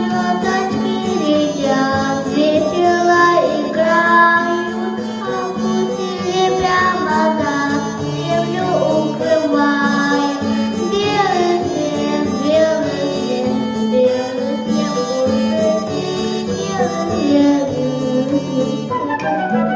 Звездочки летят, весело играют, а пути прямо над землю укрывают. Белый свет, белый свет, белый снег пушистый, белый свет, белый свет.